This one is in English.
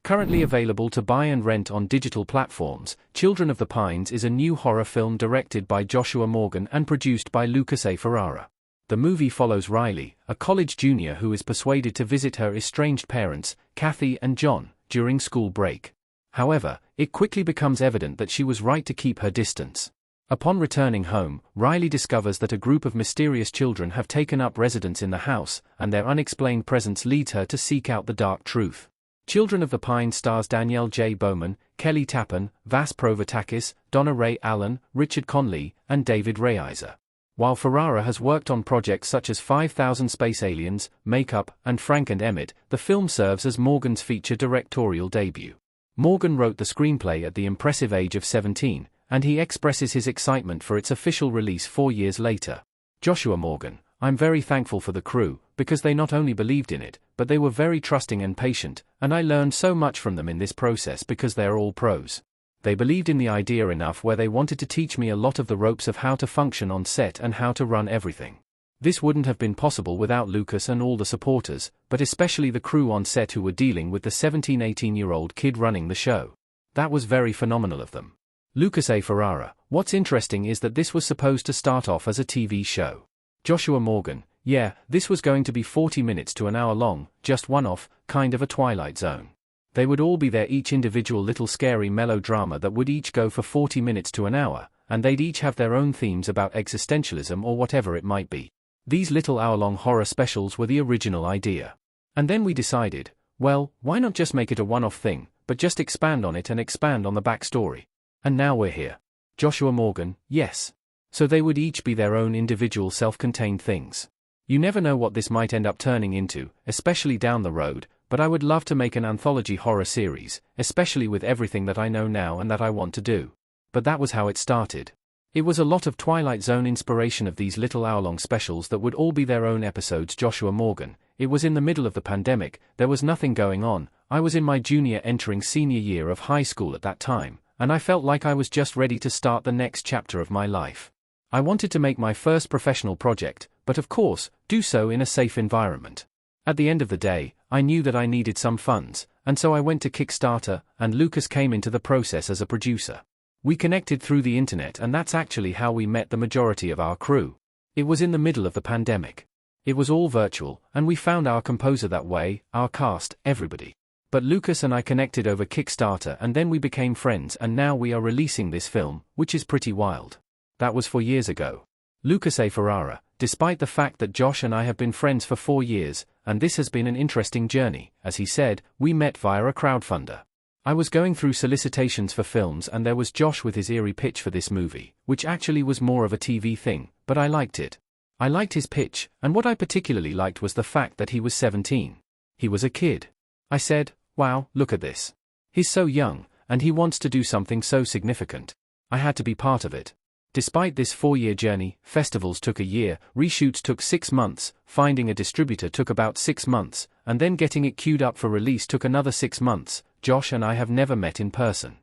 Currently available to buy and rent on digital platforms, Children of the Pines is a new horror film directed by Joshua Morgan and produced by Lucas A. Ferrara. The movie follows Riley, a college junior who is persuaded to visit her estranged parents, Kathy and John, during school break. However, it quickly becomes evident that she was right to keep her distance. Upon returning home, Riley discovers that a group of mysterious children have taken up residence in the house, and their unexplained presence leads her to seek out the dark truth. Children of the Pines stars Danielle J. Bowman, Kelly Tappan, Vas Provatakis, Donna Ray Allen, Richard Conley, and David Reiser. While Ferrara has worked on projects such as 5000 Space Aliens, Makeup, and Frank and Emmett, the film serves as Morgan's feature directorial debut. Morgan wrote the screenplay at the impressive age of 17, and he expresses his excitement for its official release 4 years later. Joshua Morgan: I'm very thankful for the crew, because they not only believed in it, but they were very trusting and patient, and I learned so much from them in this process because they are all pros. They believed in the idea enough where they wanted to teach me a lot of the ropes of how to function on set and how to run everything. This wouldn't have been possible without Lucas and all the supporters, but especially the crew on set who were dealing with the 17-18-year-old kid running the show. That was very phenomenal of them. Lucas A. Ferrara: what's interesting is that this was supposed to start off as a TV show. Joshua Morgan: yeah, this was going to be 40 minutes to an hour long, just one-off, kind of a Twilight Zone. They would all be their each individual little scary melodrama that would each go for 40 minutes to an hour, and they'd each have their own themes about existentialism or whatever it might be. These little hour-long horror specials were the original idea. And then we decided, well, why not just make it a one-off thing, but just expand on it and expand on the backstory. And now we're here. Joshua Morgan: yes. So they would each be their own individual self-contained things. You never know what this might end up turning into, especially down the road, but I would love to make an anthology horror series, especially with everything that I know now and that I want to do. But that was how it started. It was a lot of Twilight Zone inspiration of these little hour-long specials that would all be their own episodes. Joshua Morgan: it was in the middle of the pandemic, there was nothing going on, I was in my junior entering senior year of high school at that time, and I felt like I was just ready to start the next chapter of my life. I wanted to make my first professional project, but of course, do so in a safe environment. At the end of the day, I knew that I needed some funds, and so I went to Kickstarter, and Lucas came into the process as a producer. We connected through the internet, and that's actually how we met the majority of our crew. It was in the middle of the pandemic. It was all virtual, and we found our composer that way, our cast, everybody. But Lucas and I connected over Kickstarter, and then we became friends, and now we are releasing this film, which is pretty wild. That was 4 years ago. Lucas A. Ferrara: despite the fact that Josh and I have been friends for 4 years, and this has been an interesting journey, as he said, we met via a crowdfunder. I was going through solicitations for films, and there was Josh with his eerie pitch for this movie, which actually was more of a TV thing, but I liked it. I liked his pitch, and what I particularly liked was the fact that he was 17. He was a kid. I said, wow, look at this. He's so young, and he wants to do something so significant. I had to be part of it. Despite this 4-year journey, festivals took a year, reshoots took 6 months, finding a distributor took about 6 months, and then getting it queued up for release took another 6 months. Josh and I have never met in person.